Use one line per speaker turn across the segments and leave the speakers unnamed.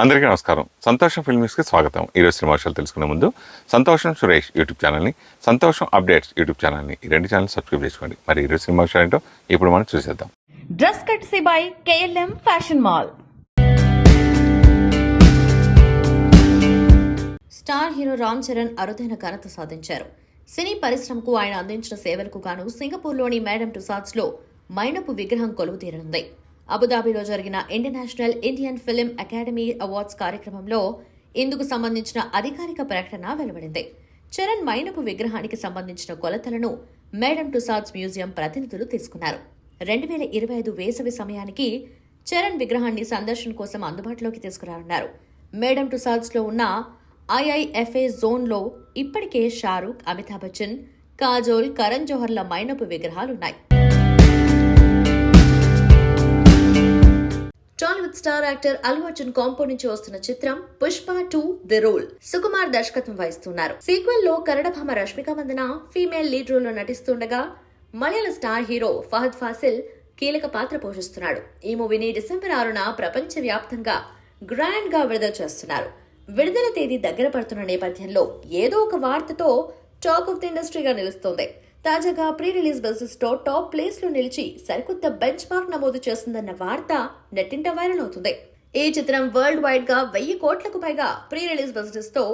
అందరికీ నమస్కారం. సంతోషం ఫిల్మ్స్కి స్వాగతం. ఈరోజు సినిమా విషయాలు తెలుసుకునే ముందు సంతోషం సురేష్ యూట్యూబ్ ఛానల్ని, సంతోషం అప్డేట్స్ యూట్యూబ్ ఛానల్ని, ఈ రెండు ఛానల్ సబ్స్క్రైబ్ చేసుకోండి. మరి ఈరోజు సినిమా విషయాలు ఏంటో ఇప్పుడు మనం చూసేద్దాం.
Dress కట్సీ by KLM fashion mall. Star hero Ram Charan అరుదైన ఘనత సాధించారు. సినీ పరిశ్రమకు ఆయన అందించిన సేవలకు గాను సింగపూర్లోని మేడమ్ టుసాడ్స్ లో మైనపు విగ్రహం కొలువు తీరనుంది. అబుదాబిలో జరిగిన international Indian film academy awards కార్యక్రమంలో ఇందుకు సంబంధించిన అధికారిక ప్రకటన వెలువడింది. చరణ్ మైనపు విగ్రహానికి సంబంధించిన కొలతలను మేడమ్ టుసాడ్స్ మ్యూజియం ప్రతినిధులు తీసుకున్నారు. 2025 వేసవి సమయానికి చరణ్ విగ్రహాన్ని సందర్శన కోసం అందుబాటులోకి తీసుకురానున్నారు. మేడమ్ టుసాడ్స్ లో ఉన్న IIFA జోన్లో ఇప్పటికే షారూక్, అమితాబ్ బచ్చన్, కాజోల్, కరణ్ జోహర్ల మైనపు విగ్రహాలున్నాయి. టాలీవుడ్ స్టార్ యాక్టర్ అల్లు అర్జున్ కాంపో నుంచి వస్తున్న చిత్రం పుష్ప 2 ది రోల్ సుకుమార్ దర్శకత్వం వహిస్తున్నారు. సీక్వెల్ లో కన్నడ భామ Rashmika Mandanna female lead role లో నటిస్తుండగా మలయాళ స్టార్ హీరో ఫహద్ ఫాసిల్ కీలక పాత్ర పోషిస్తున్నాడు. ఈ మూవీని డిసెంబర్ 6న ప్రపంచ వ్యాప్తంగా గ్రాండ్ గా విడుదల చేస్తున్నారు. విడుదల తేదీ దగ్గర పడుతున్న నేపథ్యంలో ఏదో ఒక వార్తతో టాక్ ఆఫ్ ది ఇండస్ట్రీగా నిలుస్తోంది. తాజాగా ప్రీ రిలీజ్ బిజినెస్ తో టాప్ ప్లేస్ లో నిలిచి సరికొత్త బెంచ్ మార్క్ నమోదు చేస్తుందన్న వార్త నెట్టింట వైరల్ అవుతుంది. ఈ చిత్రం వరల్డ్ వైడ్ గా 1000 కోట్లకు పైగా ప్రీ రిలీజ్ బిజినెస్ తో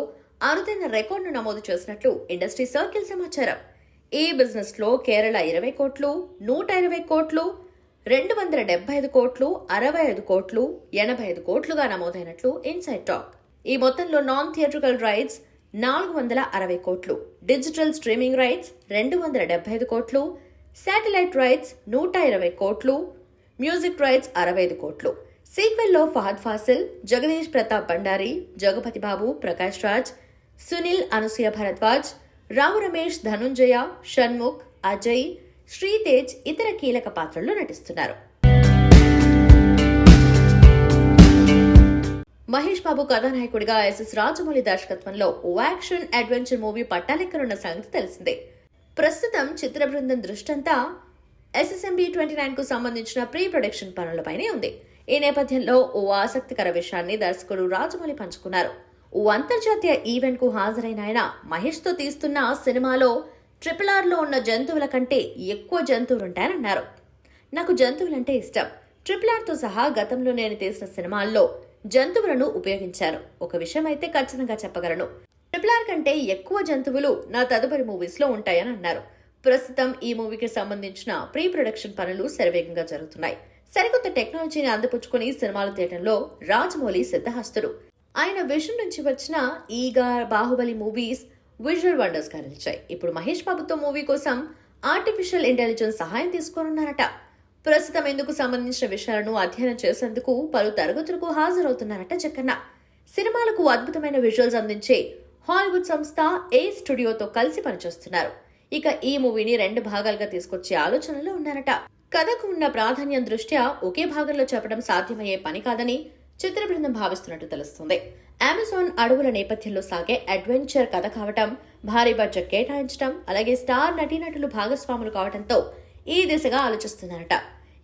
అరుదైన రికార్డును నమోదు చేసినట్లు ఇండస్ట్రీ సర్కిల్ సమాచారం. ఈ బిజినెస్ లో కేరళ 20 కోట్లు, 120 కోట్లు, 275 కోట్లు, 65 కోట్లు, 85 కోట్లుగా నమోదైనట్లు ఇన్సైడ్ టాక్. ఈ మొత్తంలో నాన్ థియేట్రికల్ రైట్స్ 460 కోట్లు, డిజిటల్ స్ట్రీమింగ్ రైట్స్ 275 కోట్లు, శాటిలైట్ రైట్స్ 120 కోట్లు, మ్యూజిక్ రైట్స్ 65 కోట్లు. సీక్వెల్ లో ఫహద్ ఫాసిల్, జగదీష్ ప్రతాప్ భండారి, జగపతి బాబు, ప్రకాష్ రాజ్, సునీల్, అనసూయ భరద్వాజ్, రావు రమేష్, ధనుంజయ, షణ్ముఖ్, అజయ్, శ్రీతేజ్ ఇతర కీలక పాత్రల్లో నటిస్తున్నారు. మహేష్ బాబు కథానాయకుడిగా SS రాజమౌళి దర్శకత్వంలో ఓ యాక్షన్ అడ్వెంచర్ మూవీ పట్టాలెక్కనున్న సంగతి తెలిసిందే. ప్రస్తుతం చిత్ర బృందం దృష్టంతా SSMB 29 కు సంబంధించిన ప్రీ ప్రొడక్షన్ పనులపైనే ఉంది. ఈ నేపథ్యంలో ఓ ఆసక్తికర విషయాన్ని దర్శకుడు రాజమౌళి పంచుకున్నారు. ఓ అంతర్జాతీయ ఈవెంట్ కు హాజరైన ఆయన మహేష్ తో తీస్తున్న సినిమాలో RRR లో ఉన్న జంతువుల కంటే ఎక్కువ జంతువులుంటాయన్నారు. నాకు జంతువులంటే ఇష్టం. RRR తో సహా గతంలో నేను తీసిన సినిమాల్లో జంతువులను ఉపయోగించారు. ఒక విషయం అయితే ఖచ్చితంగా చెప్పగలను, RRR కంటే ఎక్కువ జంతువులు నా తదుపరి మూవీస్ లో ఉంటాయని అన్నారు. ప్రస్తుతం ఈ మూవీకి సంబంధించిన ప్రీ ప్రొడక్షన్ పనులు శరవేగంగా జరుగుతున్నాయి. సరికొత్త టెక్నాలజీని అందిపుచ్చుకుని సినిమాలు తీయడంలో రాజమౌళి సిద్ధహస్తుడు. ఆయన విజన్ నుంచి వచ్చిన ఈగా, బాహుబలి మూవీస్ విజువల్ వండర్స్ గా నిలిచాయి. ఇప్పుడు మహేష్ బాబుతో మూవీ కోసం ఆర్టిఫిషియల్ ఇంటెలిజెన్స్ సహాయం తీసుకోనున్నారట. ప్రస్తుతం ఇందుకు సంబంధించిన విషయాలను అధ్యయనం చేసేందుకు పలు తరగతులకు హాజరవుతున్నారట జక్కన్న. సినిమాలకు అద్భుతమైన విజువల్స్ అందించే హాలీవుడ్ సంస్థ ఏ స్టూడియోతో కలిసి పనిచేస్తున్నారు. ఇక ఈ మూవీని 2 భాగాలుగా తీసుకొచ్చే ఆలోచనలో ఉన్నారట. కథకు ఉన్న ప్రాధాన్యం దృష్ట్యా ఒకే భాగంలో చెప్పడం సాధ్యమయ్యే పని కాదని చిత్ర బృందం భావిస్తున్నట్టు తెలుస్తుంది. అమెజాన్ అడవుల నేపథ్యంలో సాగే అడ్వెంచర్ కథ కావటం, భారీ బడ్జెట్ కేటాయించడం, అలాగే స్టార్ నటీనటులు భాగస్వాములు కావడంతో ఈ దిశగా ఆలోచిస్తున్నారట.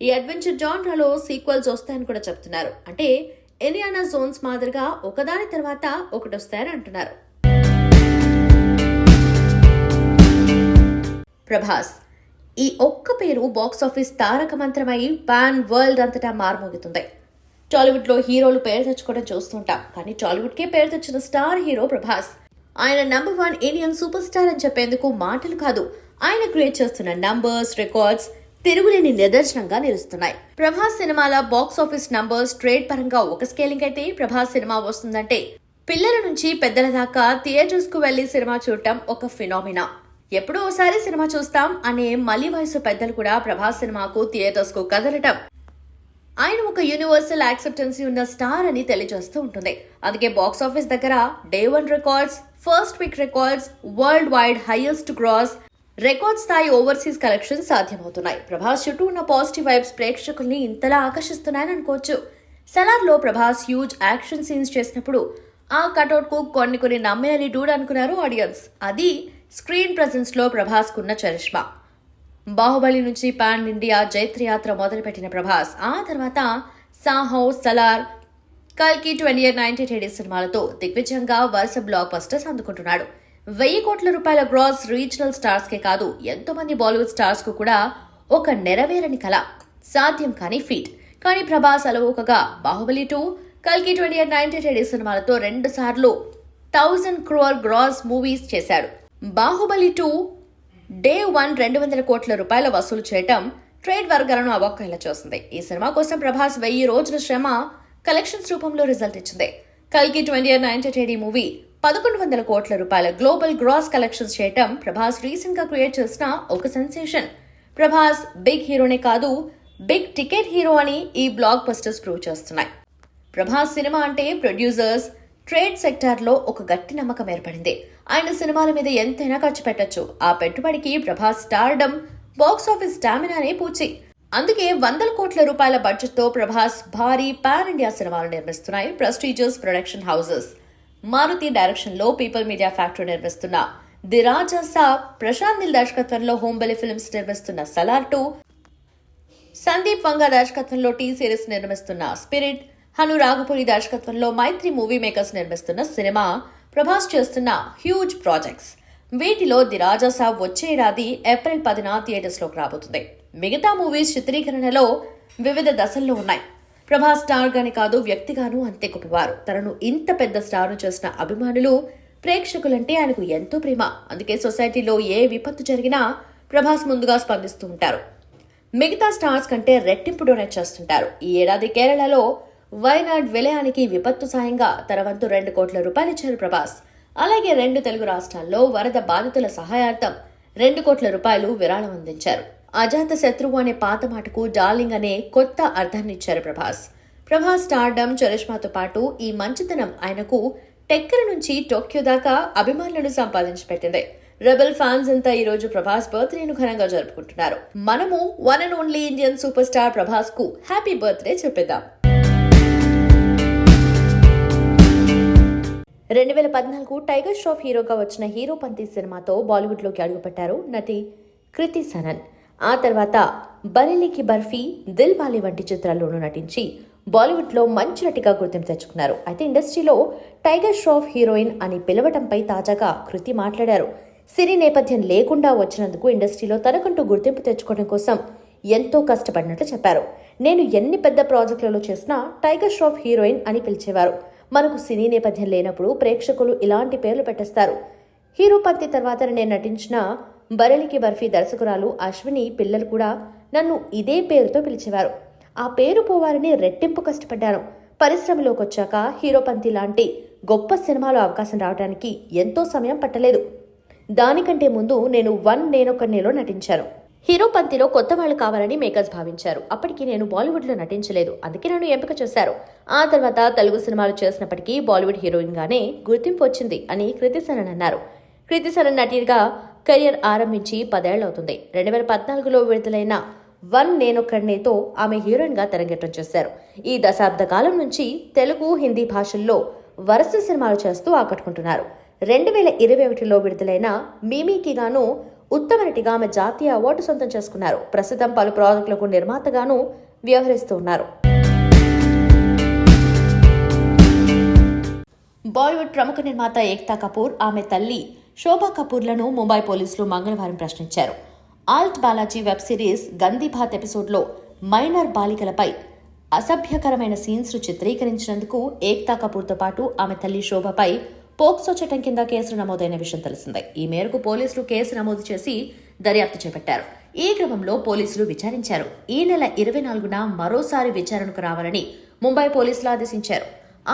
ఈ అడ్వెంచర్ జాన్రాలో సీక్వెల్స్ వస్తాయని కూడా చెప్తున్నారు. అంటే ఇండియానా జోన్స్ మాదిరిగా ఒకదాని తర్వాత ఒకటి వస్తాయని అంటున్నారు. ప్రభాస్ ఈ ఒక్క పేరు బాక్సాఫీస్ తారక మంత్రమై పాన్ వరల్డ్ అంతటా మారుమోగుతుంది. టాలీవుడ్ లో హీరోలు పేరు తెచ్చుకోవడం చూస్తుంటాం, కానీ టాలీవుడ్ కే పేరు తెచ్చిన స్టార్ హీరో ప్రభాస్. ఆయన నంబర్ 1 ఇండియన్ సూపర్ స్టార్ అని చెప్పేందుకు మాటలు కాదు, ఆయన క్రియేట్ చేస్తున్న నంబర్స్, రికార్డ్స్ తిరుగులేని నిదర్శనంగా నిలుస్తున్నాయి. ప్రభాస్ సినిమాల బాక్స్ ఆఫీస్ నంబర్స్ ట్రేడ్ పరంగా ఒక స్కేలింగ్ అయితే, ప్రభాస్ సినిమా వస్తుందంటే పిల్లల నుంచి పెద్దల దాకా థియేటర్స్ కు వెళ్లి సినిమా చూడటం ఒక ఫినామినా. ఎప్పుడో ఒకసారి సినిమా చూస్తాం అనే మళ్లీ వయసు పెద్దలు కూడా ప్రభాస్ సినిమాకు థియేటర్స్ కు కదలటం ఆయన ఒక యూనివర్సల్ యాక్సెప్టెన్సీ ఉన్న స్టార్ అని తెలియజేస్తూ ఉంటుంది. అందుకే బాక్స్ ఆఫీస్ దగ్గర day 1 records, first week records, worldwide highest gross, record స్థాయి ఓవర్సీస్ కలెక్షన్స్ సాధ్యమవుతున్నాయి. ప్రభాస్ చుట్టూ ఉన్న పాజిటివ్ వైబ్స్ ప్రేక్షకుల్ని ఇంతలా ఆకర్షిస్తున్నాయని అనుకోవచ్చు. సలార్ లో ప్రభాస్ హ్యూజ్ యాక్షన్ సీన్స్ చేసినప్పుడు ఆ కటౌట్ కు కొన్ని నమ్మేయాలి డూడ్ అనుకున్నారు ఆడియన్స్. అది స్క్రీన్ ప్రెజెన్స్ లో ప్రభాస్ కున్న చరిష్మా. బాహుబలి నుంచి పాన్ ఇండియా జైత్రయాత్ర మొదలుపెట్టిన ప్రభాస్ ఆ తర్వాత సాహో, సలార్, కల్కి 2019 సినిమాలతో దిగ్విజయంగా వరుస బ్లాక్ బస్టర్స్ అందుకుంటున్నాడు. 1000 కోట్ల రూపాయల గ్రాస్ రీజనల్ స్టార్స్ కే కాదు, ఎంతో మంది బాలీవుడ్ స్టార్స్ కు కూడా ఒక నెరవేరని కల, సాధ్యం కాని ఫీట్. కానీ ప్రభాస్ అలవోకగా బాహుబలి 2, కల్కి 2019 సినిమాలతో 2 సార్లు 1000 crore గ్రాస్ మూవీస్ చేశాడు. బాహుబలి 2 డే 1 200 కోట్ల రూపాయల వసూలు చేయటం ట్రేడ్ వర్గాలను అవాక్కయ్యేలా చేస్తుంది. ఈ సినిమా కోసం ప్రభాస్ 1000 రోజుల శ్రమ కలెక్షన్స్ రూపంలో రిజల్ట్ ఇచ్చింది. కల్కి 2019 మూవీ 1100 కోట్ల రూపాయల గ్లోబల్ గ్రాస్ కలెక్షన్స్ చేయటం ప్రభాస్ రీసెంట్ గా క్రియేట్ చేసిన ఒక సెన్సేషన్. ప్రభాస్ బిగ్ హీరోనే కాదు, బిగ్ టికెట్ హీరో అని ఈ బ్లాక్ బస్టర్స్ ప్రూవ్ చేస్తున్నాయి. ప్రభాస్ సినిమా అంటే ప్రొడ్యూసర్స్, ట్రేడ్ సెక్టార్లో ఒక గట్టి నమ్మకం ఏర్పడింది. ఆయన సినిమాల మీద ఎంతైనా ఖర్చు పెట్టొచ్చు. ఆ పెట్టుబడికి ప్రభాస్ స్టార్డమ్, బాక్స్ ఆఫీస్ స్టామినానే పూచి. అందుకే 100 కోట్ల రూపాయల బడ్జెట్ తో ప్రభాస్ భారీ పాన్ ఇండియా సినిమాలు నిర్మిస్తున్నాయి prestigious production houses. Maruthi direction లో పీపుల్ మీడియా ఫ్యాక్టరీ నిర్మిస్తున్న ది రాజా సాబ్, ప్రశాంత్ నీల్ దర్శకత్వంలో హోంబలి ఫిల్మ్స్ నిర్మిస్తున్న సలార్ 2, సందీప్ వంగ దర్శకత్వంలో టీ సిరీస్ నిర్మిస్తున్న స్పిరిట్, హను రాఘపురి దర్శకత్వంలో మైత్రి మూవీ మేకర్స్ నిర్మిస్తున్న సినిమా ప్రభాస్ చేస్తున్న హ్యూజ్ ప్రాజెక్ట్స్. వీటిలో ది రాజా సాబ్ వచ్చే ఏడాది ఏప్రిల్ 10న థియేటర్స్ లోకి రాబోతుంది. మిగతా మూవీస్ చిత్రీకరణలో వివిధ దశల్లో ఉన్నాయి. ప్రభాస్ స్టార్ గాని కాదు, వ్యక్తిగాను అంతే గొప్పవారు. తనను ఇంత పెద్ద స్టార్ను చేసిన అభిమానులు, ప్రేక్షకులంటే ఆయనకు ఎంతో ప్రేమ. అందుకే సొసైటీలో ఏ విపత్తు జరిగినా ప్రభాస్ ముందుగా స్పందిస్తూ ఉంటారు. మిగతా స్టార్స్ కంటే రెట్టింపు డొనేట్ చేస్తుంటారు. ఈ ఏడాది కేరళలో వైనాడ్ విలయానికి విపత్తు సాయంగా తన వంతు 2 కోట్ల రూపాయలు ఇచ్చారు ప్రభాస్. అలాగే 2 తెలుగు రాష్ట్రాల్లో వరద బాధితుల సహాయార్థం 2 కోట్ల రూపాయలు విరాళం అందించారు. అజాత శత్రువు అనే పాత మాటకు డార్లింగ్ అనే కొత్త అర్థాన్ని ఇచ్చారు ప్రభాస్. ప్రభాస్ స్టార్డమ్, చరిష్మాతో పాటు ఈ మంచితనం ఆయనకు టెక్కర నుంచి టోక్యో దాకా అభిమానులను సంపాదించి పెట్టింది. రెబల్ ఫ్యాన్స్ అంతా ఈ రోజు ప్రభాస్ బర్త్డేను ఘనంగా జరుపుకుంటున్నారు. మనము one and only Indian super star Prabhas కు హ్యాపీ బర్త్డే చెప్పేద్దాం. 2014 టైగర్ ష్రాఫ్ హీరోగా వచ్చిన హీరోపంతి సినిమాతో బాలీవుడ్ లోకి అడుగుపెట్టారు నటి కృతి సనన్. ఆ తర్వాత బరేలీకి బర్ఫీ, దిల్ వాలే వంటి చిత్రాల్లోనూ నటించి బాలీవుడ్ లో మంచి నటిగా గుర్తింపు తెచ్చుకున్నారు. అయితే ఇండస్ట్రీలో టైగర్ ష్రాఫ్ హీరోయిన్ అని పిలవటంపై తాజాగా కృతి మాట్లాడారు. సినీ నేపథ్యం లేకుండా వచ్చినందుకు ఇండస్ట్రీలో తనకంటూ గుర్తింపు తెచ్చుకోవడం కోసం ఎంతో కష్టపడినట్లు చెప్పారు. నేను ఎన్ని పెద్ద ప్రాజెక్టులలో చేసినా టైగర్ ష్రాఫ్ హీరోయిన్ అని పిలిచేవారు. మనకు సినీ నేపథ్యం లేనప్పుడు ప్రేక్షకులు ఇలాంటి పేర్లు పెట్టేస్తారు. హీరోపంతి తర్వాత నేను నటించిన బరేలీకి బర్ఫీ దర్శకురాలు అశ్విని పిల్లలు కూడా నన్ను ఇదే పేరుతో పిలిచేవారు. ఆ పేరు పోవాలని రెట్టింపు కష్టపడ్డాను. పరిశ్రమలోకి వచ్చాక హీరోపంతి లాంటి గొప్ప సినిమాలో అవకాశం రావడానికి ఎంతో సమయం పట్టలేదు. దానికంటే ముందు నేను నేనొకరిలో నటించాను. హీరోపంతిలో కొత్త వాళ్ళు కావాలని మేకర్స్ భావించారు. అప్పటికి నేను బాలీవుడ్లో నటించలేదు, అందుకే నన్ను ఎంపిక చేశారు. ఆ తర్వాత తెలుగు సినిమాలు చేసినప్పటికీ బాలీవుడ్ హీరోయిన్ గానే గుర్తింపు వచ్చింది అని కృతి సనన్ అన్నారు. కృతి సనన్ నటిగా కెరియర్ ఆరంభించి 10 ఏళ్లవుతుంది. 2014లో విడుదలైన నేనొకడినేతో ఆమె హీరోయిన్ గా తెరంగేట్రం చేశారు. ఈ దశాబ్ద కాలం నుంచి తెలుగు, హిందీ భాషల్లో వరుస సినిమాలు చేస్తూ ఆకట్టుకుంటున్నారు. 2021లో విడుదలైన మీమీకి గాను ఉత్తమ నటిగా ఆమె జాతీయ అవార్డు సొంతం చేసుకున్నారు. ప్రస్తుతం పలు ప్రాజెక్టులకు నిర్మాతగాను వ్యవహరిస్తూ ఉన్నారు. బాలీవుడ్ ప్రముఖ నిర్మాత ఏక్తా కపూర్, ఆమె తల్లి శోభా కపూర్లను ముంబై పోలీసులు మంగళవారం ప్రశ్నించారు. ఆల్ట్ బాలాజీ వెబ్ సిరీస్ గందీభాత్ ఎపిసోడ్లో మైనర్ బాలికలపై అసభ్యకరమైన సీన్స్ ను చిత్రీకరించినందుకు ఏక్తా కపూర్తో పాటు ఆమె తల్లి శోభపై పోక్సో చట్టం కింద కేసులు నమోదైన విషయం తెలిసిందే. ఈ మేరకు పోలీసులు కేసు నమోదు చేసి దర్యాప్తు చేపట్టారు. ఈ క్రమంలో పోలీసులు విచారించారు. ఈ నెల 24న మరోసారి విచారణకు రావాలని ముంబై పోలీసులు ఆదేశించారు.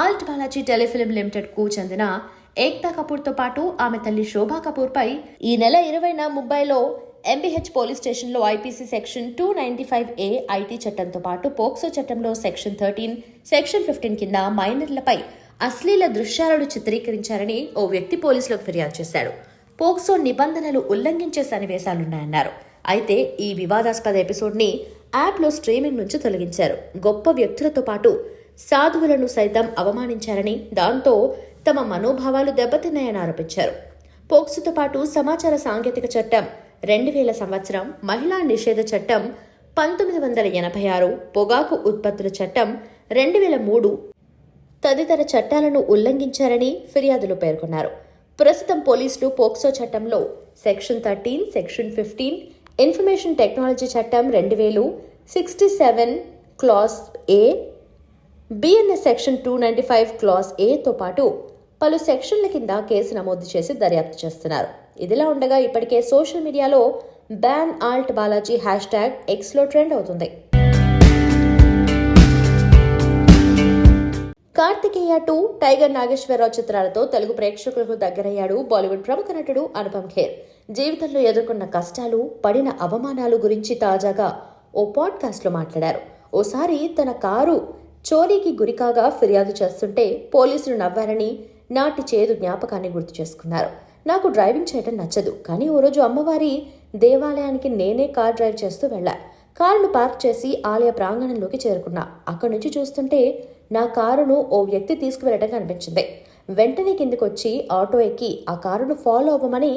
ఆల్ట్ బాలాజీ టెలిఫిలిం లిమిటెడ్ కు చెందిన ఏక్తా కపూర్తో పాటు ఆమె తల్లి శోభా కపూర్ పై ఈ నెల 20న ముంబైలో ఎంబీహెచ్ పోలీస్ స్టేషన్లో ఐపీసీ సెక్షన్ 295A ఐటీ చట్టంతో పాటు పోక్సో చట్టంలో సెక్షన్ 13, సెక్షన్ 15 కింద మైనర్లపై అశ్లీల దృశ్యాలను చిత్రీకరించారని ఓ వ్యక్తి పోలీసులకు ఫిర్యాదు చేశాడు. పోక్సో నిబంధనలు ఉల్లంఘించే సన్నివేశాలున్నాయన్నారు. అయితే ఈ వివాదాస్పద ఎపిసోడ్ని యాప్లో స్ట్రీమింగ్ నుంచి తొలగించారు. గొప్ప వ్యక్తులతో పాటు సాధువులను సైతం అవమానించారని, దాంతో తమ మనోభావాలు దెబ్బతిన్నాయని ఆరోపించారు. పోక్సోతో పాటు సమాచార సాంకేతిక చట్టం 2000 సంవత్సరం, మహిళా నిషేధ చట్టం 1986, పొగాకు ఉత్పత్తుల చట్టం 2003, తదితర చట్టాలను ఉల్లంఘించారని ఫిర్యాదులో పేర్కొన్నారు. ప్రస్తుతం పోలీసులు పోక్సో చట్టంలో సెక్షన్ 13, సెక్షన్ 15, ఇన్ఫర్మేషన్ టెక్నాలజీ చట్టం 2067 క్లాస్ ఏ, బిఎన్ఎస్ సెక్షన్ 295 క్లాస్ ఏతో పాటు పలు సెక్షన్ల కింద కేసు నమోదు చేసి దర్యాప్తు చేస్తున్నారు. ఇదిలా ఉండగా ఇప్పటికే సోషల్ మీడియాలో బ్యాన్ ఆల్ట్ బాలాజీ #Xలో ట్రెండ్ అవుతుంది. కార్తికేయ 2, టైగర్ నాగేశ్వరరావు చిత్రాలతో తెలుగు ప్రేక్షకులకు దగ్గరయ్యాడు బాలీవుడ్ ప్రముఖ నటుడు అనుపమ్ ఖేర్. జీవితంలో ఎదుర్కొన్న కష్టాలు, పడిన అవమానాలు గురించి తాజాగా ఓ పాడ్కాస్ట్లో మాట్లాడారు. ఓసారి తన కారు చోరీకి గురికాగా ఫిర్యాదు చేస్తుంటే పోలీసులు నవ్వారని నాటి చేదు జ్ఞాపకాన్ని గుర్తు చేసుకున్నారు. నాకు డ్రైవింగ్ చేయడం నచ్చదు, కానీ ఓ రోజు అమ్మవారి దేవాలయానికి నేనే కార్ డ్రైవ్ చేస్తూ వెళ్ళా. కారును పార్క్ చేసి ఆలయ ప్రాంగణంలోకి చేరుకున్నా. అక్కడి నుంచి చూస్తుంటే నా కారును ఓ వ్యక్తి తీసుకువెళ్ళడం కనిపించింది. వెంటనే కిందికొచ్చి ఆటో ఎక్కి ఆ కారును ఫాలో అవ్వమని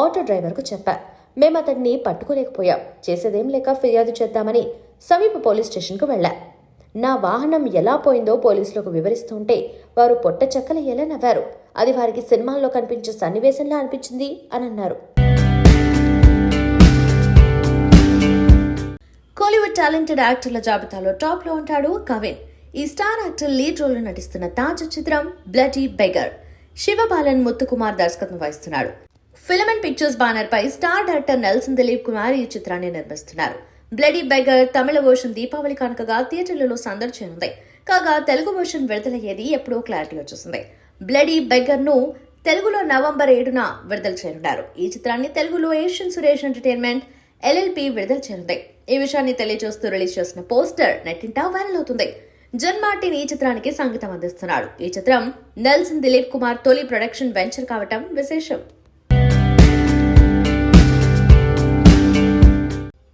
ఆటో డ్రైవర్కు చెప్పా. మేము అతన్ని పట్టుకోలేకపోయాం. చేసేదేం లేక ఫిర్యాదు చేద్దామని సమీప పోలీస్ స్టేషన్కు వెళ్ళా. నా వాహనం ఎలా పోయిందో పోలీసులకు వివరిస్తుంటే వారు పొట్ట చెక్కలయ్యేలా నవ్వారు. అది వారికి సినిమాల్లో కనిపించే సన్నివేశంలా అనిపించింది అని అన్నారు. కోలీవుడ్ టాలెంటెడ్ యాక్టర్ల జాబితాలో టాప్లో ఉంటాడు కవిన్. ఈ స్టార్ యాక్టర్ లీడ్ రోల్లో నటిస్తున్న తాజా చిత్రం బ్లడీ బెగర్. శివబాలన్ ముత్తుకుమార్ దర్శకత్వం వహిస్తున్నాడు. ఫిలమెంట్ పిక్చర్స్ బ్యానర్ పై స్టార్ డైరెక్టర్ నెల్సన్ దిలీప్ కుమార్ ఈ చిత్రాన్ని నిర్మిస్తున్నారు. Bloody beggar Tamil version Deepavali కానుకగా థియేటర్లలో సందడి చేయనుంది. కాగా తెలుగు వర్షన్ విడుదలయ్యేది ఎప్పుడో క్లారిటీ వచ్చేసింది. బ్లడీ బెగర్ ను తెలుగులో నవంబర్ 7న విడుదల చేయనున్నారు. ఈ చిత్రాన్ని తెలుగులో ఏషియన్ సురేష్ ఎంటర్టైన్మెంట్ LLP విడుదల చేయనుంది. ఈ విషయాన్ని తెలియజేస్తూ రిలీజ్ చేసిన పోస్టర్ నెట్టింటా వైరల్ అవుతుంది. జన్ మార్టిన్ ఈ చిత్రానికి సంగీతం అందిస్తున్నాడు. ఈ చిత్రం నెల్సన్ దిలీప్ కుమార్ తొలి ప్రొడక్షన్ వెంచర్ కావటం విశేషం.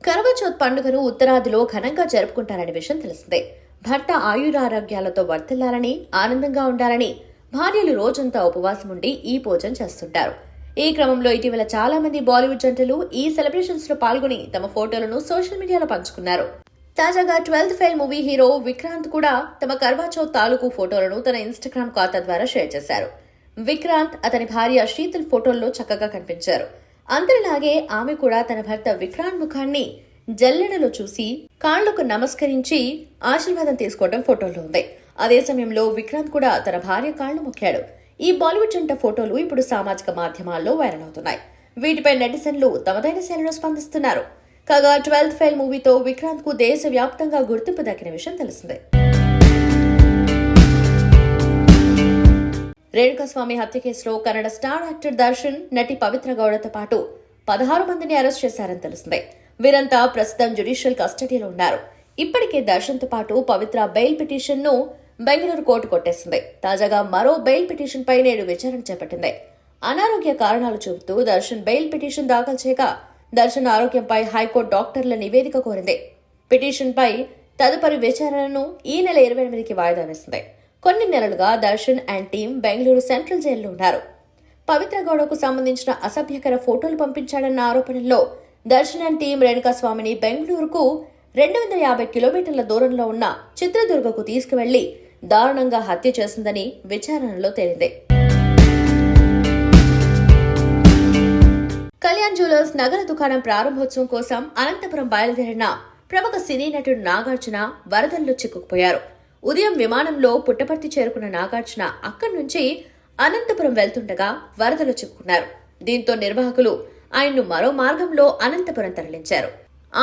కరవచౌత్ పండుగను ఉత్తరాదిలో ఘనంగా జరుపుకుంటారనే విషయం తెలిసిందే. భర్త ఆయురారోగ్యాలతో వర్ధిల్లాలని, ఆనందంగా ఉండాలని భార్యలు రోజంతా ఉపవాసం ఉండి ఈ పూజను చేస్తుంటారు. ఈ క్రమంలో ఇటీవల చాలా మంది బాలీవుడ్ జంటలు ఈ సెలబ్రేషన్స్ లో పాల్గొని తమ ఫోటోలను సోషల్ మీడియాలో పంచుకున్నారు. తాజాగా 12th fail movie hero Vikrant కూడా తమ కర్వాచౌత్ తాలూకు ఫోటోలను తన ఇన్స్టాగ్రామ్ ఖాతా ద్వారా షేర్ చేశారు. విక్రాంత్ అతని భార్య శీతల్ ఫోటోల్లో చక్కగా కనిపించారు. అందరిలాగే ఆమె కూడా తన భర్త విక్రాంత్ ముఖాన్ని జల్లెడలో చూసి కాళ్లకు నమస్కరించి ఆశీర్వాదం తీసుకోవడం ఫోటోలో ఉంది. అదే సమయంలో విక్రాంత్ కూడా తన భార్య కాళ్లు మొక్కాడు. ఈ బాలీవుడ్ జంట ఫోటోలు ఇప్పుడు సామాజిక మాధ్యమాల్లో వైరల్ అవుతున్నాయి. వీటిపై నెటిజన్లు తమదైన శైలిలో స్పందిస్తున్నారు. కాగా 12th ఫెయిల్ మూవీతో విక్రాంత్ కు దేశవ్యాప్తంగా గుర్తింపు దక్కిన విషయం తెలిసిందే. రేణుకాస్వామి హత్య కేసులో కన్నడ స్టార్ యాక్టర్ దర్శన్, నటి పవిత్ర గౌడతో పాటు 16 మందిని అరెస్ట్ చేశారని తెలిసిందే. వీరంతా ప్రస్తుతం జ్యుడిషియల్ కస్టడీలో ఉన్నారు. ఇప్పటికే దర్శన్తో పాటు పవిత్ర బెయిల్ పిటిషన్ ను బెంగళూరు కోర్టు కొట్టేసింది. తాజాగా మరో బెయిల్ పిటిషన్ పై నేడు విచారణ చేపట్టింది. అనారోగ్య కారణాలు చూపుతూ దర్శన్ బెయిల్ పిటిషన్ దాఖలు చేయగా దర్శన్ ఆరోగ్యంపై హైకోర్టు డాక్టర్ల నివేదిక కోరింది. పిటిషన్ పై తదుపరి విచారణను ఈ నెల 28కి వాయిదా వేసింది. కొన్ని నెలలుగా Darshan and team Bengaluru central జైల్లో ఉన్నారు. పవిత్ర గౌడకు సంబంధించిన అసభ్యకర ఫోటోలు పంపించాడన్న ఆరోపణల్లో దర్శన్ అండ్ టీం రేణుకాస్వామిని బెంగళూరుకు 250 కిలోమీటర్ల దూరంలో ఉన్న చిత్రదుర్గకు తీసుకువెళ్లి దారుణంగా హత్య చేసిందని విచారణలో తేలింది. కళ్యాణ్ జ్యువెలర్స్ నగల దుకాణం ప్రారంభోత్సవం కోసం అనంతపురం బయలుదేరిన ప్రముఖ సినీ నటుడు నాగార్జున వరదల్లో చిక్కుకుపోయారు. ఉదయం విమానంలో పుట్టపర్తి చేరుకున్న నాగార్జున అక్కడి నుంచి అనంతపురం వెళ్తుండగా వరదలు చిక్కుకున్నారు. దీంతో నిర్వాహకులు ఆయన్ను మరో మార్గంలో అనంతపురం తరలించారు.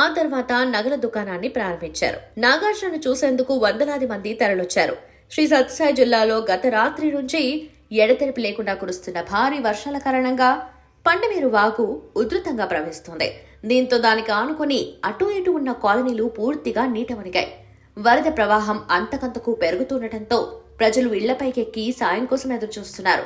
ఆ తర్వాత నగల దుకాణాన్ని ప్రారంభించారు. నాగార్జునను చూసేందుకు వందలాది మంది తరలొచ్చారు. శ్రీ సత్యసాయి జిల్లాలో గత రాత్రి నుంచి ఎడతెరిపి లేకుండా కురుస్తున్న భారీ వర్షాల కారణంగా పండమేరు వాగు ఉధృతంగా ప్రవహిస్తోంది. దీంతో దానికి ఆనుకొని అటూ ఇటూ ఉన్న కాలనీలు పూర్తిగా నీట మునిగాయి. వరద ప్రవాహం అంతకంతకు పెరుగుతుండటంతో ప్రజలు ఇళ్లపైకెక్కి సాయం కోసం ఎదురుచూస్తున్నారు.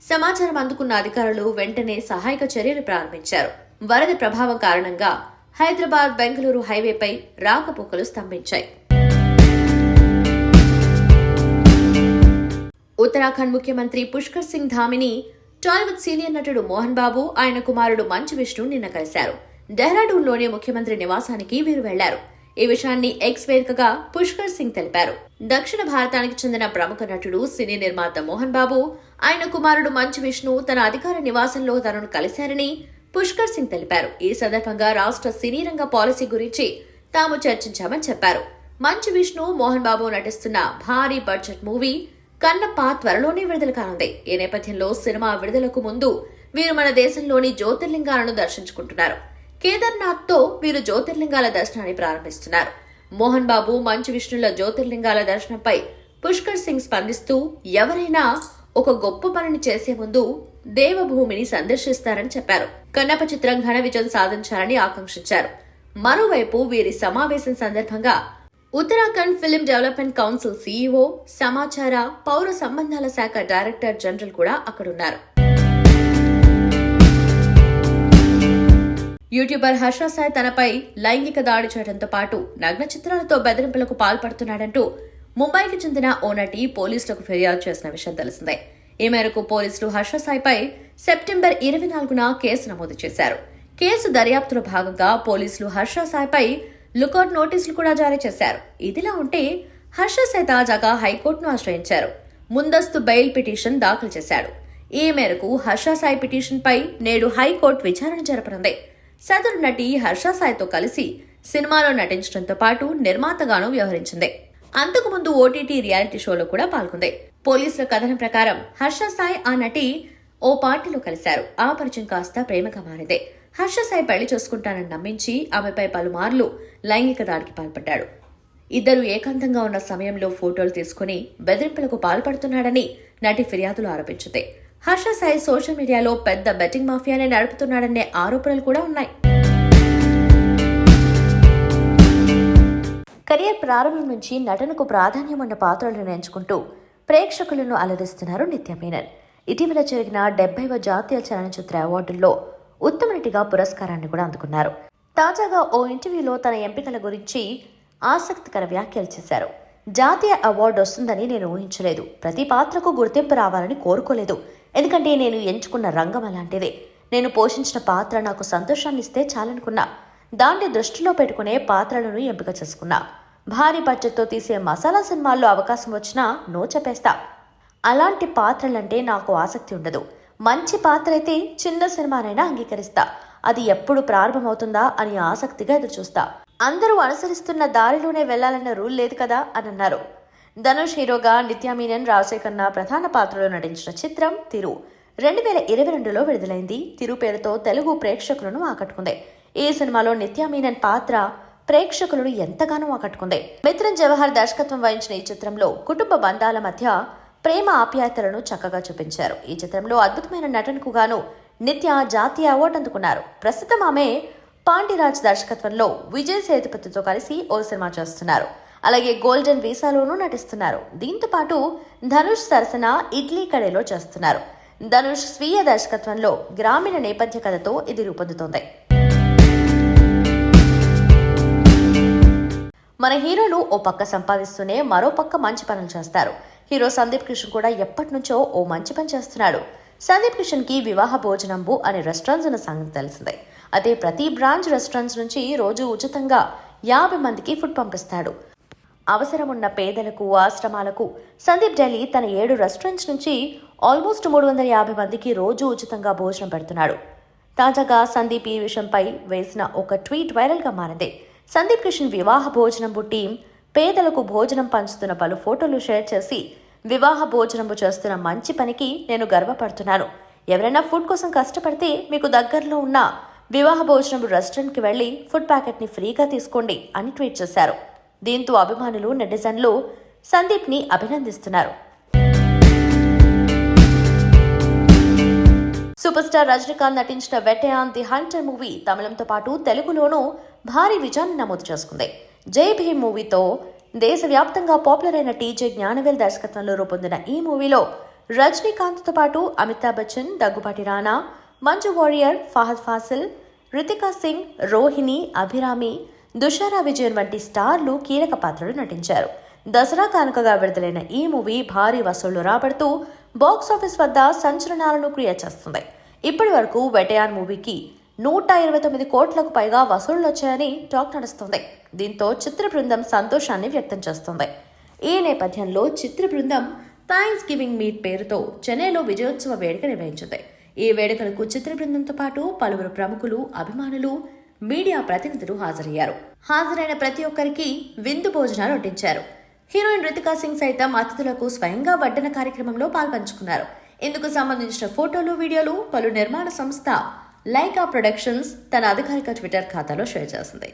సమాచారం అందుకున్న అధికారులు వెంటనే సహాయక చర్యలు ప్రారంభించారు. వరద ప్రభావం కారణంగా హైదరాబాద్ బెంగళూరు హైవేపై రాకపోకలు స్తంభించాయి. ఉత్తరాఖండ్ ముఖ్యమంత్రి పుష్కర్ సింగ్ ధామిని టాలీవుడ్ సీనియర్ నటుడు మోహన్ బాబు, ఆయన కుమారుడు మంచు విష్ణు నిన్న కలిశారు. డెహ్రాడూన్లోని ముఖ్యమంత్రి నివాసానికి వీరు వెళ్లారు. ఈ విషయాన్ని ఎక్స్ వేదికగా పుష్కర్ సింగ్ తెలిపారు. దక్షిణ భారతానికి చెందిన ప్రముఖ నటుడు, సినీ నిర్మాత మోహన్ బాబు, ఆయన కుమారుడు మంచు విష్ణు తన అధికార నివాసంలో తనను కలిశారని పుష్కర్ సింగ్ తెలిపారు. ఈ సందర్భంగా రాష్ట్ర సినీ రంగ పాలసీ గురించి తాము చర్చించామని చెప్పారు. మంచు విష్ణు, మోహన్ బాబు నటిస్తున్న భారీ బడ్జెట్ మూవీ కన్నప్ప త్వరలోనే విడుదల కానుంది. ఈ నేపథ్యంలో సినిమా విడుదలకు ముందు వీరు మన దేశంలోని జ్యోతిర్లింగాలను దర్శించుకుంటున్నారు. కేదార్నాథ్ తో వీరు జ్యోతిర్లింగాల దర్శనాన్ని ప్రారంభిస్తున్నారు. మోహన్ బాబు, మంచు విష్ణుల జ్యోతిర్లింగాల దర్శనంపై పుష్కర్ సింగ్ స్పందిస్తూ, ఎవరైనా ఒక గొప్ప పనిని చేసే ముందు దేవభూమిని సందర్శిస్తారని చెప్పారు. కన్నప్ప చిత్రం ఘన విజయం సాధించాలని ఆకాంక్షించారు. మరోవైపు వీరి సమావేశం సందర్భంగా Uttarakhand film development council CEO, సమాచార, పౌర సంబంధాల శాఖ డైరెక్టర్ జనరల్ కూడా అక్కడున్నారు. యూట్యూబర్ హర్ష సాయి తనపై లైంగిక దాడి చేయడంతో పాటు నగ్న చిత్రాలతో బెదిరింపులకు పాల్పడుతున్నాడంటూ ముంబైకి చెందిన ఓ నటి పోలీసులకు ఫిర్యాదు చేసిన విషయం తెలిసిందే. ఈ మేరకు పోలీసులు హర్ష సాయిపై సెప్టెంబర్ 24న కేసు నమోదు చేశారు. కేసు దర్యాప్తులో భాగంగా పోలీసులు హర్ష సాయిపై లుకౌట్ నోటీసులు కూడా జారీ చేశారు. ఇదిలా ఉంటే హర్ష సాయి తాజాగా హైకోర్టును ఆశ్రయించారు. ముందస్తు బెయిల్ పిటిషన్ దాఖలు చేశాడు. ఈ మేరకు హర్ష సాయి పిటిషన్ పై నేడు హైకోర్టు విచారణ జరపనుంది. సదరు నటి హర్ష సాయితో కలిసి సినిమాలో నటించడంతో పాటు నిర్మాతగాను వ్యవహరించింది. అంతకుముందు ఓటీటీ రియాలిటీ షోలో కూడా పాల్గొంది. పోలీసుల కథనం ప్రకారం హర్ష సాయి ఆ నటి ఓ పార్టీలో కలిశారు. ఆ పరిచయం కాస్త ప్రేమగా మారింది. హర్ష సాయి పెళ్లి చేసుకుంటానని నమ్మించి ఆమెపై పలుమార్లు లైంగిక దాడికి పాల్పడ్డాడు. ఇద్దరు ఏకాంతంగా ఉన్న సమయంలో ఫోటోలు తీసుకుని బెదిరింపులకు పాల్పడుతున్నాడని నటి ఫిర్యాదులు ఆరోపించింది. హర్ష సాయి సోషల్ మీడియాలో పెద్ద బెట్టింగ్ మాఫియానే నడుపుతున్నాడనే ఆరోపణలు కూడా ఉన్నాయి. కెరియర్ ప్రారంభం నుంచి నటనకు ప్రాధాన్యం ఉన్న పాత్రలను ఎంచుకుంటూ ప్రేక్షకులను అలరిస్తున్నారు నిత్య మీనన్. ఇటీవల జరిగిన 70వ జాతీయ చలనచిత్ర అవార్డుల్లో ఉత్తమ నటిగా పురస్కారాన్ని కూడా అందుకున్నారు. తాజాగా ఓ ఇంటర్వ్యూలో తన ఎంపికల గురించి ఆసక్తికర వ్యాఖ్యలు చేశారు. జాతీయ అవార్డు వస్తుందని నేను ఊహించలేదు. ప్రతి పాత్రకు గుర్తింపు రావాలని కోరుకోలేదు. ఎందుకంటే నేను ఎంచుకున్న రంగం అలాంటిదే. నేను పోషించిన పాత్ర నాకు సంతోషాన్ని ఇస్తే చాలనుకున్నా. దాన్ని దృష్టిలో పెట్టుకునే పాత్రలను ఎంపిక చేసుకున్నా. భారీ బడ్జెట్తో తీసే మసాలా సినిమాల్లో అవకాశం వచ్చినా నో చెప్పేస్తా. అలాంటి పాత్రలంటే నాకు ఆసక్తి ఉండదు. మంచి పాత్ర అయితే చిన్న సినిమానైనా అంగీకరిస్తా. అది ఎప్పుడు ప్రారంభమవుతుందా అని ఆసక్తిగా ఎదురుచూస్తా. అందరూ అనుసరిస్తున్న దారిలోనే వెళ్లాలన్న రూల్ లేదు కదా అని అన్నారు. ధనుష్ హీరోగా నిత్య మీనన్, రాజశేఖర్ ఖన్నా ప్రధాన పాత్రలో నటించిన చిత్రం తిరు 2022లో విడుదలైంది. తిరు పేరుతో తెలుగు ప్రేక్షకులను ఆకట్టుకుంది. ఈ సినిమాలో నిత్య మీనన్ పాత్ర ప్రేక్షకులను ఎంతగానో ఆకట్టుకుంది. మిత్రన్ జవహర్ దర్శకత్వం వహించిన ఈ చిత్రంలో కుటుంబ బంధాల మధ్య ప్రేమ ఆప్యాయతలను చక్కగా చూపించారు. ఈ చిత్రంలో అద్భుతమైన నటనకు గాను నిత్య జాతీయ అవార్డు అందుకున్నారు. ప్రస్తుతం ఆమె పాండిరాజ్ దర్శకత్వంలో విజయ్ సేతుపతితో కలిసి ఓ సినిమా చేస్తున్నారు. అలాగే గోల్డెన్ వీసాలోనూ నటిస్తున్నారు. దీంతో పాటు ధనుష్ సరసన ఇడ్లీ కడేలో చేస్తున్నారు. ధనుష్ స్వీయ దర్శకత్వంలో గ్రామీణ నేపథ్య కథతో ఇది రూపొందుతోంది. మన హీరోలు ఓ పక్క సంపాదిస్తూనే మరో పక్క మంచి పనులు చేస్తారు. హీరో సందీప్ కిషన్ కూడా ఎప్పటి నుంచో ఓ మంచి పని చేస్తున్నాడు. సందీప్ కిషన్ కి వివాహ భోజనంబు అనే రెస్టారెంట్స్ ఉన్న సంగతి తెలిసిందే. అదే ప్రతి బ్రాంచ్ రెస్టారెంట్స్ నుంచి రోజు ఉచితంగా 50 మందికి ఫుడ్ పంపిస్తాడు. అవసరం ఉన్న పేదలకు, ఆశ్రమాలకు సందీప్ డైలీ తన 7 రెస్టారెంట్స్ నుంచి ఆల్మోస్ట్ 350 మందికి రోజు ఉచితంగా భోజనం పెడుతున్నాడు. తాజాగా సందీప్ ఈ విషయంపై వేసిన ఒక ట్వీట్ వైరల్గా మారింది. సందీప్ కిషన్ వివాహ భోజనంబు టీం పేదలకు భోజనం పంచుతున్న పలు ఫోటోలు షేర్ చేసి, వివాహ భోజనంబు చేస్తున్న మంచి పనికి నేను గర్వపడుతున్నాను. ఎవరైనా ఫుడ్ కోసం కష్టపడితే మీకు దగ్గరలో ఉన్న వివాహ భోజనంబు రెస్టారెంట్కి వెళ్లి ఫుడ్ ప్యాకెట్ని ఫ్రీగా తీసుకోండి అని ట్వీట్ చేశారు. దీంతో అభిమానులు, నెటిజన్లు సందీప్ని అభినందిస్తున్నారు. సూపర్ స్టార్ రజనీకాంత్ నటించిన వెటయాన్ ది హంటర్ మూవీ తమిళంతో పాటు తెలుగులోనూ భారీ విజయాన్ని నమోదు చేసుకుంది. జై భీమ్ మూవీతో దేశవ్యాప్తంగా పాపులర్ అయిన టీజే జ్ఞానవేల్ దర్శకత్వంలో రూపొందిన ఈ మూవీలో రజనీకాంత్తో పాటు అమితాబ్ బచ్చన్, దగ్గుబాటి రానా, మంజు వారియర్, ఫహద్ ఫాసిల్, రితికా సింగ్, రోహిణి, అభిరామి, దుషారా విజయన్ వంటి స్టార్లు కీలక పాత్రలు నటించారు. దసరా కానుకగా విడుదలైన ఈ మూవీ భారీ వసూళ్లు రాబడుతూ బాక్సాఫీస్ వద్ద సంచలనాలను క్రియేట్ చేస్తుంది. ఇప్పటి వరకు వెటయాన్ మూవీకి 129 కోట్లకు పైగా వసూళ్లు వచ్చాయని టాక్ నడుస్తోంది. దీంతో చిత్ర బృందం సంతోషాన్ని వ్యక్తం చేస్తోంది. ఈ నేపథ్యంలో చిత్ర బృందం థ్యాంక్స్ గివింగ్ మీట్ పేరుతో చెన్నైలో విజయోత్సవ వేడుక నిర్వహించింది. ఈ వేడుకలకు చిత్ర బృందంతో పాటు పలువురు ప్రముఖులు, అభిమానులు, మీడియా ప్రతినిధులు హాజరయ్యారు. హాజరైన ప్రతి ఒక్కరికి విందు భోజనాలు వడ్డించారు. హీరోయిన్ రితికా సింగ్ సైతం అతిథులకు స్వయంగా వడ్డన కార్యక్రమంలో పాల్పంచుకున్నారు. ఇందుకు సంబంధించిన ఫోటోలు, వీడియోలు పలు నిర్మాణ సంస్థ లైకా ప్రొడక్షన్స్ తన అధికారిక ట్విట్టర్ ఖాతాలో షేర్ చేసింది.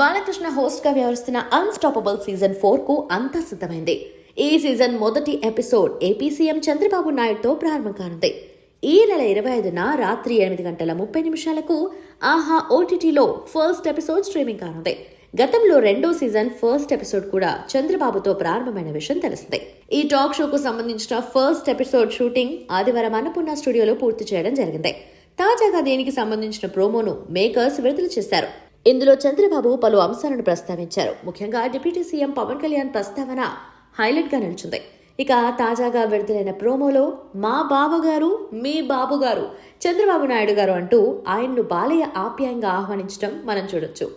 బాలకృష్ణ హోస్ట్ గా వ్యవహరిస్తున్న అన్స్టాపబుల్ సీజన్ 4 కు అంతా సిద్ధమైంది. ఈ సీజన్ మొదటి ఎపిసోడ్ ఏపీ సీఎం చంద్రబాబు నాయుడుతో ప్రారంభం కానుంది. ఈ నెల 25న రాత్రి 8:30 ఆహా ఓటీటీలో ఫస్ట్ ఎపిసోడ్ స్ట్రీమింగ్ కానుంది. గతంలో రెండో సీజన్ ఫస్ట్ ఎపిసోడ్ కూడా చంద్రబాబుతో ప్రారంభమైన విషయం తెలిసిందే. ఈ టాక్ షోకు సంబంధించిన ఫస్ట్ ఎపిసోడ్ షూటింగ్ ఆదివారం అన్నపూర్ణ స్టూడియోలో పూర్తి చేయడం జరిగింది. తాజాగా దీనికి సంబంధించిన ప్రోమోను మేకర్స్ విడుదల చేశారు. ఇందులో చంద్రబాబు పలు అంశాలను ప్రస్తావించారు. ముఖ్యంగా డిప్యూటీ సీఎం పవన్ కళ్యాణ్ ప్రస్తావన హైలైట్ గా నిలిచింది. ఇక తాజాగా విడుదలైన ప్రోమోలో మా బావగారు, మీ బాబుగారు, చంద్రబాబు నాయుడు గారు అంటూ ఆయన్ను బాలయ్య ఆప్యాయంగా ఆహ్వానించడం మనం చూడొచ్చు.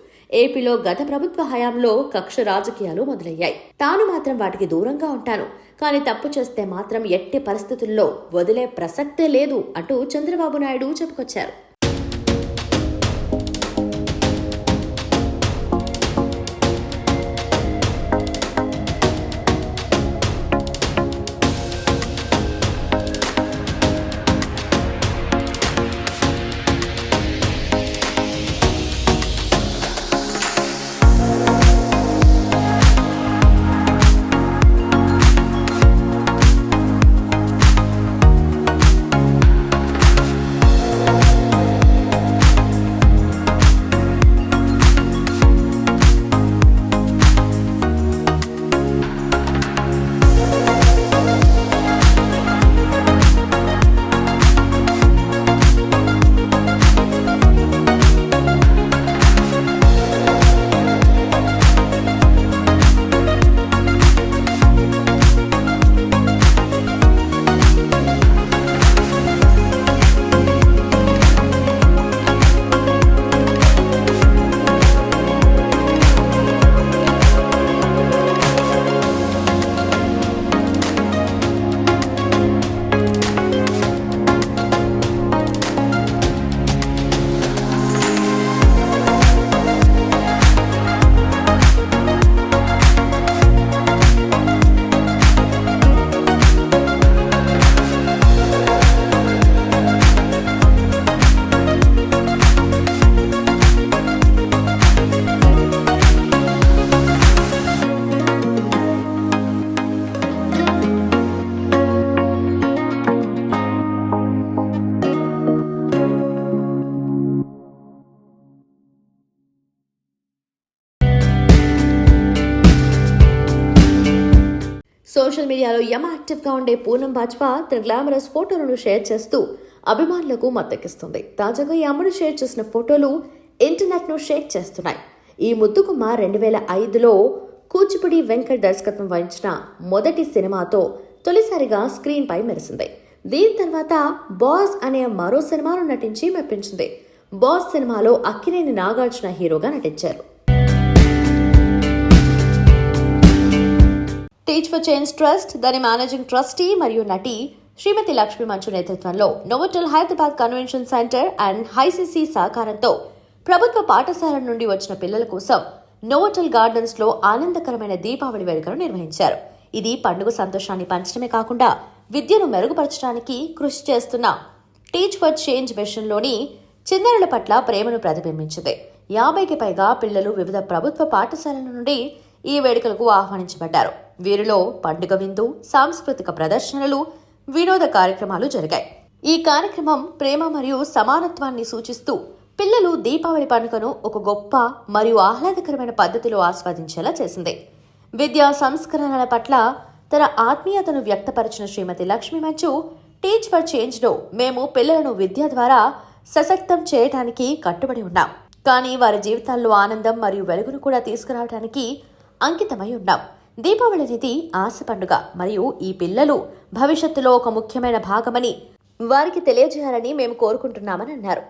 ఏపీలో గత ప్రభుత్వ హయాంలో కక్ష రాజకీయాలు మొదలయ్యాయి. తాను మాత్రం వాటికి దూరంగా ఉంటాను, కానీ తప్పు చేస్తే మాత్రం ఎట్టి పరిస్థితుల్లో వదిలే ప్రసక్తే లేదు అంటూ చంద్రబాబు నాయుడు చెప్పుకొచ్చారు. సోషల్ మీడియాలో యాక్టివ్గా ఉండే పూనం బాజ్వా తన గ్లామరస్ ఫోటోలను షేర్ చేస్తూ అభిమానులకు మద్దెక్కిస్తుంది. తాజాగా ఈ అమ్మడు షేర్ చేసిన ఫోటోలు ఇంటర్నెట్ను షేక్ చేస్తున్నాయి. ఈ ముద్దుగుమ్మ 2005లో కూచిపూడి వెంకట్ దర్శకత్వం వహించిన మొదటి సినిమాతో తొలిసారిగా స్క్రీన్ పై మెరిసింది. దీని తర్వాత బాస్ అనే మరో సినిమాలో నటించి మెప్పించింది. బాస్ సినిమాలో అక్కినేని నాగార్జున హీరోగా నటించారు. టీచ్ ఫర్ చేంజ్ ట్రస్ట్ దాని మేనేజింగ్ ట్రస్టీ మరియు నటి శ్రీమతి లక్ష్మీ మంచు నేతృత్వంలో Novotel Hyderabad convention centre and HICC సహకారంతో ప్రభుత్వ పాఠశాల నుండి వచ్చిన పిల్లల కోసం నోవోటల్ గార్డెన్స్ లో ఆనందకరమైన దీపావళి వేడుకను నిర్వహించారు. ఇది పండుగ సంతోషాన్ని పంచడమే కాకుండా విద్యను మెరుగుపరచడానికి కృషి చేస్తున్న టీచ్ ఫర్ చేంజ్ విషయంలోని చిన్నారుల పట్ల ప్రేమను ప్రతిబింబించింది. 50కి పైగా పిల్లలు వివిధ ప్రభుత్వ పాఠశాలల నుండి ఈ వేడుకలకు ఆహ్వానించబడ్డారు. వీరిలో పండుగ విందు, సాంస్కృతిక ప్రదర్శనలు, వినోద కార్యక్రమాలు జరిగాయి. ఈ కార్యక్రమం ప్రేమ మరియు సమానత్వాన్ని సూచిస్తూ పిల్లలు దీపావళి పండుగను ఒక గొప్ప మరియు ఆహ్లాదకరమైన పద్ధతిలో ఆస్వాదించేలా చేసింది. విద్యా సంస్కరణల పట్ల తన ఆత్మీయతను వ్యక్తపరిచిన శ్రీమతి లక్ష్మీ మంచు, టీచ్ ఫర్ చేంజ్లో మేము పిల్లలను విద్య ద్వారా సశక్తం చేయడానికి కట్టుబడి ఉన్నాం, కానీ వారి జీవితాల్లో ఆనందం మరియు వెలుగును కూడా తీసుకురావడానికి అంకితమై ఉన్నాం. దీపావళి అనేది ఆశ పండుగ మరియు ఈ పిల్లలు భవిష్యత్తులో ఒక ముఖ్యమైన భాగమని వారికి తెలియజేయాలని మేము కోరుకుంటున్నామని అన్నారు.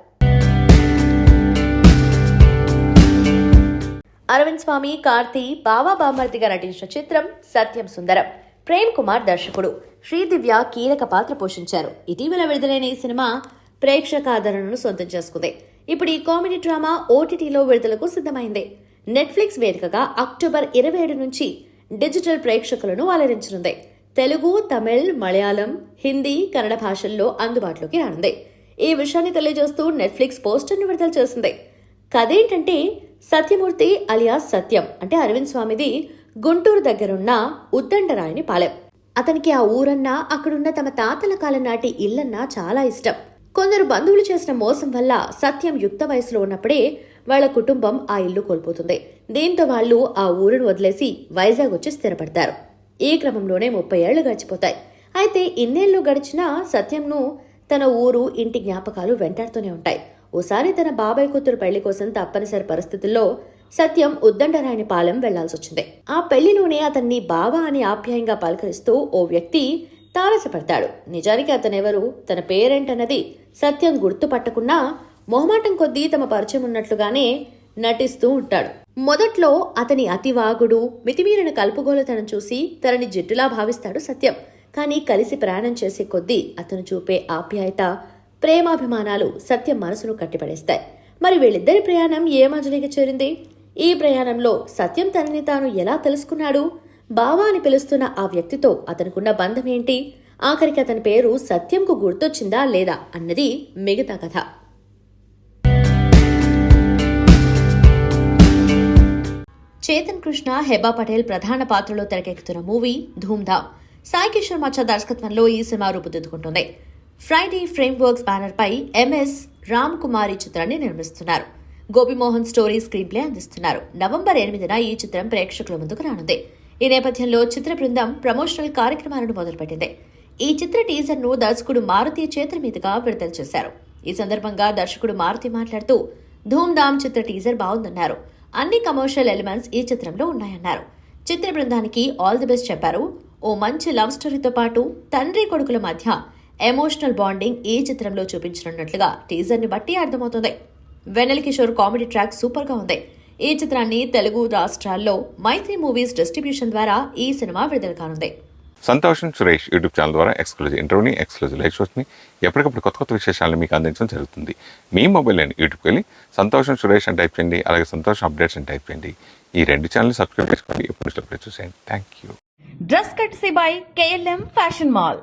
అరవింద్ స్వామి, కార్తీ, బావా బామ్మర్దిగా నటించిన చిత్రం సత్యం సుందరం. ప్రేమ్ కుమార్ దర్శకుడు, శ్రీదివ్య కీలక పాత్ర పోషించారు. ఇటీవల విడుదలైన ఈ సినిమా ప్రేక్షక ఆదరణను సొంతం చేసుకుంది. ఇప్పుడు ఈ కామెడీ డ్రామా ఓటీటీలో విడుదలకు సిద్ధమైంది. నెట్ఫ్లిక్స్ వేదికగా అక్టోబర్ 27 నుంచి డిజిటల్ ప్రేక్షకులను అలరించనుంది. తెలుగు, తమిళ్, మలయాళం, హిందీ, కన్నడ భాషల్లో అందుబాటులోకి రానుంది. ఈ విషయాన్ని తెలియజేస్తూ నెట్ఫ్లిక్స్ పోస్టర్ను విడుదల చేసింది. కథేంటంటే, సత్యమూర్తి అలియాస్ సత్యం అంటే అరవింద్ స్వామిది గుంటూరు దగ్గరున్న ఉద్దండరాయని పాలెం. అతనికి ఆ ఊరన్నా, అక్కడున్న తమ తాతల కాలం నాటి ఇల్లన్నా చాలా ఇష్టం. కొందరు బంధువులు చేసిన మోసం వల్ల సత్యం యుక్త వయసులో ఉన్నప్పుడే వాళ్ల కుటుంబం ఆ ఇల్లు కోల్పోతుంది. దీంతో వాళ్ళు ఆ ఊరును వదిలేసి వైజాగ్ వచ్చి స్థిరపడతారు. ఈ క్రమంలోనే 30 ఏళ్లు గడిచిపోతాయి. అయితే ఇన్నేళ్లు గడిచినా సత్యంను తన ఊరు, ఇంటి జ్ఞాపకాలు వెంటాడుతూనే ఉంటాయి. ఓసారి తన బాబాయ్ కూతురు పెళ్లి కోసం తప్పనిసరి పరిస్థితుల్లో సత్యం ఉద్దండరాయని పాలెం వెళ్లాల్సొచ్చింది. ఆ పెళ్లిలోనే అతన్ని బావా అని ఆప్యాయంగా పలకరిస్తూ ఓ వ్యక్తి తారసపడతాడు. నిజానికి అతనెవరు, తన పేరేంటన్నది సత్యం గుర్తుపట్టకున్నా మొహమాటం కొద్దీ తమ పరిచయం ఉన్నట్లుగానే నటిస్తూ ఉంటాడు. మొదట్లో అతని అతివాగుడు, మితిమీరిన కలుపుగోలుతనం చూసి తనని జిడ్డులా భావిస్తాడు సత్యం. కానీ కలిసి ప్రయాణం చేసే కొద్దీ అతను చూపే ఆప్యాయత, ప్రేమాభిమానాలు సత్యం మనసును కట్టిపడేస్తాయి. మరి వీళ్ళిద్దరి ప్రయాణం ఏ మజిలీకి చేరింది? ఈ ప్రయాణంలో సత్యం తనని తాను ఎలా తెలుసుకున్నాడు? బావా అని పిలుస్తున్న ఆ వ్యక్తితో అతనుకున్న బంధం ఏంటి? ఆఖరికి అతని పేరు సత్యంకు గుర్తొచ్చిందా లేదా అన్నది మిగతా కథ. చేతన్ కృష్ణ, హెబా పటేల్ ప్రధాన పాత్రలో తెరకెక్కుతున్న మూవీ ధూమ్ధామ్. సాయి కిషోర్ మచ్చా దర్శకత్వంలో ఈ సినిమా రూపుదిద్దుకుంటుంది. ఫ్రైడే ఫ్రేమ్ వర్క్స్ బ్యానర్ పై ఎంఎస్ రామ్ కుమార్ ఈ చిత్రాన్ని నిర్మిస్తున్నారు. గోపిమోహన్ స్టోరీ స్క్రీన్ ప్లే అందిస్తున్నారు. నవంబర్ 8న ఈ చిత్రం ప్రేక్షకుల ముందుకు రానుంది. ఈ నేపథ్యంలో చిత్ర బృందం ప్రమోషనల్ కార్యక్రమాలను మొదలుపెట్టింది. ఈ చిత్ర టీజర్ ను దర్శకుడు మారుతి చేతుల మీదుగా విడుదల చేశారు. ఈ సందర్భంగా దర్శకుడు మారుతి మాట్లాడుతూ ధూమ్ధామ్ చిత్ర టీజర్ బాగుందన్నారు. అన్ని కమర్షియల్ ఎలిమెంట్స్ ఈ చిత్రంలో ఉన్నాయన్నారు. చిత్ర బృందానికి ఆల్ ది బెస్ట్ చెప్పారు. ఓ మంచి లవ్ స్టోరీతో పాటు తండ్రి కొడుకుల మధ్య ఎమోషనల్ బాండింగ్ ఈ చిత్రంలో చూపించనున్నట్లుగా టీజర్ ని బట్టి అర్థమవుతుంది. వెన్నెల కిషోర్ కామెడీ ట్రాక్ సూపర్ గా ఉంది. ఈ చిత్రాన్ని తెలుగు రాష్ట్రాల్లో మైత్రి మూవీస్ డిస్ట్రిబ్యూషన్ ద్వారా ఈ సినిమా విడుదల కానుంది.
సంతోషం సురేష్ యూట్యూబ్ ఛానల్ ద్వారా ఎక్స్క్లూజివ్ ఇంటర్వ్యూని, ఎక్స్క్లూజివ్ లైవ్ షోస్ని, ఎప్పటికప్పుడు కొత్త విశేషాలను మీకు అందించడం జరుగుతుంది. మీ మొబైల్ అని యూట్యూబ్కి వెళ్ళి సంతోషం సురేష్ అని టైప్ చేయండి. అలాగే సంతోషం అప్డేట్స్ అని టైప్ చేయండి. ఈ 2 ఛానల్ సబ్స్క్రైబ్ చేసుకోండి. ఎప్పుడు చూసేయండి. Thank you.
Dress కట్సీ by KLM fashion mall.